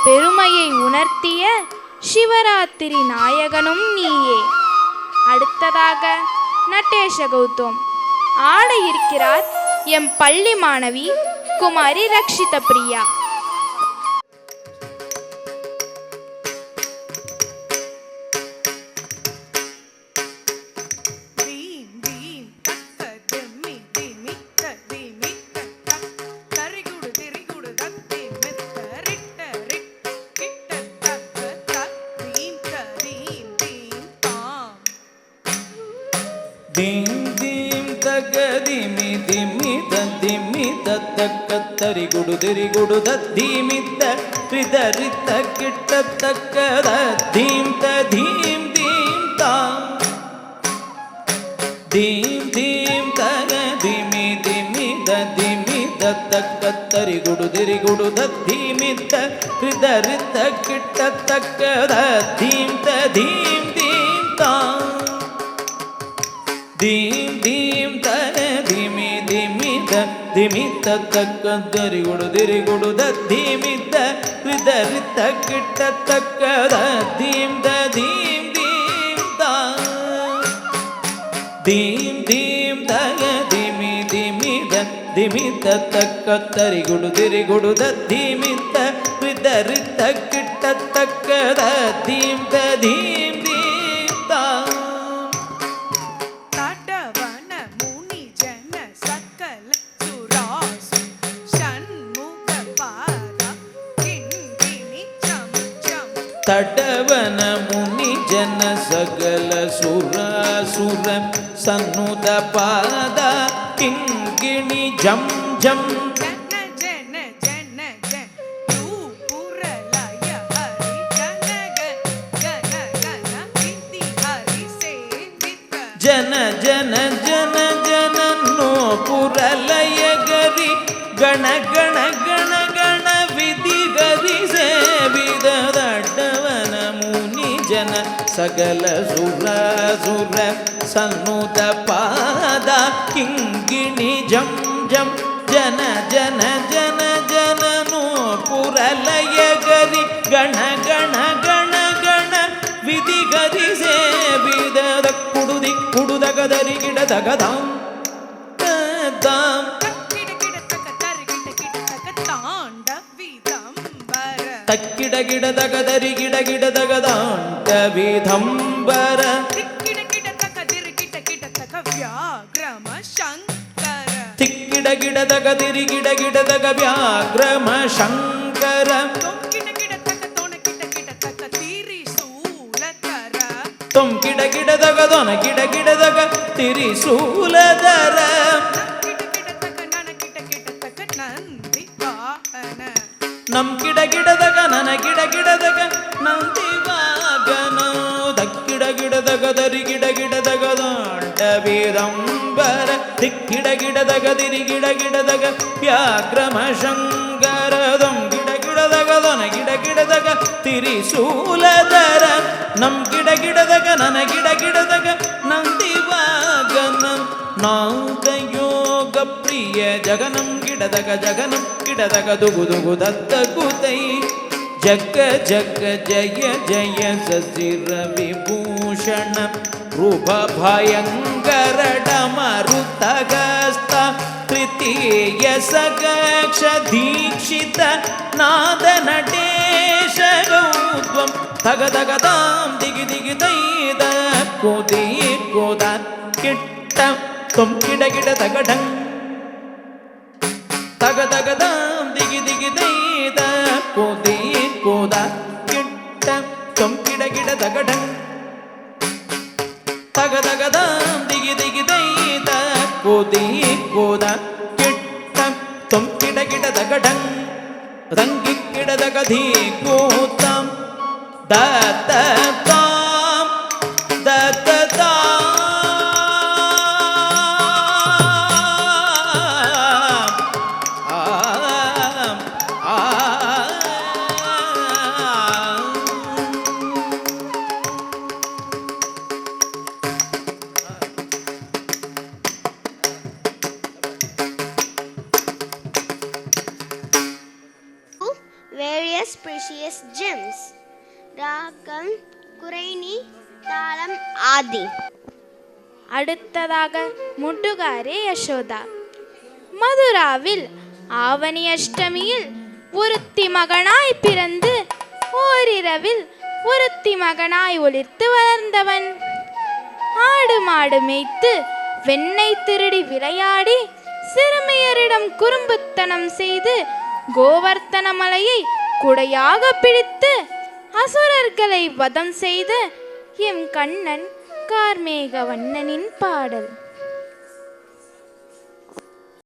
பெருமையை உணர்த்திய சிவராத்திரி நாயகனும் நீயே. அடுத்ததாக நட்டேஷ கௌதம் ஆட இருக்கிறார் எம் பள்ளி மாணவி குமாரி ரக்ஷித Priya. dim dim taga dimi dimi tadaka tari gudu dimi ta rida rita kitta takka dim ta dim ta dim dim taga dimi tadaka tari gudu dimi ta rida rita kitta takka dim ta dim dim ta dimi dimi ta takka dari gudu dimi ta rida rita kitta takka dim ta dim ta dimi ta takka dari gudu dimi ta rida rita kitta takka dim ta ತಡವನ ಮುನಿ ಜನ ಸಕಲ ಸುರ ಸನ್ನುತ ಪಾದ ಕಿಂಗಿಣಿ ಜಂ ಜಂ ಜನ ಜನ ಜನ ಜನ no ಪುರಲಯ ಗರಿ ಗಣ ಗಣ ಗಣ ಗಣ ವಿಧಿ ಗರಿ ಸೇವಿದ ದಡ್ಡವನ ಮುನಿ ಜನ ಸಕಲ ಸುರ ಸನ್ನುತ ಪಾದ ಕಿಂಗಿಣಿ ಜಂ ಜಂ ಜನ ಜನ ಜನ ಜನ ನೋ ಪುರಲಯ ಗರಿ ಗಣ ಗಣ ಗಣ ಗಣ ವಿಧಿ ಗರಿ ಸೇವಿದ ಕುಡುದಗದರಿ ಗಿಡದಗದಾಂ ತಕ್ಕಿಡ ಗಿಡದಗದರಿ ಗಿಡದಗದಾಂಟ ವಿಧಂಬರ ತಿಕ್ಕಿಡ ಗಿಡದಗದಿರಿ ಗಿಡದಗ ವ್ಯಾಘ್ರಮ ಶಂಕರ ತೊಂಕಿಡ ಗಿಡದಗ ದೊನ ಗಿಡದಗ ತಿರಿಸೂಲದರ ನಮ್ ಗಿಡದಗ ನನ ಗಿಡದಗ ನಂದಿ ವಾಗನ ದಕ್ಕಿಡ ದರಿ ಗಿಡದಗ ದಾಂಡ ವೀರಂಬರ ದಿಕ್ಕಿಡ ಗಿಡದಗ ವ್ಯಾಘ್ರಮ ಶಂಕರ ದೊಂ ಗಿಡದಗ ದೊನ ಗಿಡದಗ ತಿರಿಸೂಲದರ ನಮ್ ಗಿಡದಗ ನನ ಗಿಡದಗ ನಂದಿ ವಾಗನ ನಾಗಯೋಗ ಪ್ರಿಯ ಜಗನಂ ಗಿಡದಗ ದುಗು ದತ್ತಗುತೈ ಜಗ ಜಗ ಜಯ ಜಯ ಸಸಿರ ವಿಭೂಷಣ ರೂಪ ಭಯಂಕರ ಡಮರುತಗಸ್ತ ತೃತೀಯ ಸಗಕ್ಷ ದೀಕ್ಷಿತ ನಾದ ನಟೇಶ ಗೌತ್ವಂ ತಗದಗದಾಂ ದಿಗಿ ದೈದ ಕೋದಿ ಕೋದ ಕಿಟ್ಟ ತೊಂ ಗಿಡದಗ ಢಂ ತಗದಗದಾಂ ದಿಗಿ ದೈದ ಕೋದಿ ಕೋದ ಕಿಟ್ಟ ತೊಂ ಗಿಡದಗ ಢಂ ತಗದಗದಾಂ ದಿಗಿ ದೈದ ಕೋದಿ ಕೋದ ಕಿಟ್ಟ ತೊಂ ಗಿಡದಗ ಢಂ ರಂಗಿ ಗಿಡದಗ ಧೀ ಕೋತಾಂ ದತ್ತ ತಾಂ ದತ್ತ Various precious எஸ் ஜேம்ஸ். ராகம் குரைனி, தாளம் ஆதி. அடுத்ததாக முட்டுகாரே யசோதா. மதுராவில் ஆவணி அஷ்டமியில் ஒருத்தி மகனாய் பிறந்து ஓரிரவில் ஒருத்தி மகனாய் ஒளிர்த்து வளர்ந்தவன். ஆடு மாடு மேய்த்து வெண்ணெய் திருடி விளையாடி சிறுமியரிடம் குறும்புத்தனம் செய்து கோவர்த்தன மலையை குடையாக பிடித்து அசுரர்களை வதம் செய்த எம் கண்ணன் கார்மேக வண்ணனின் பாடல்.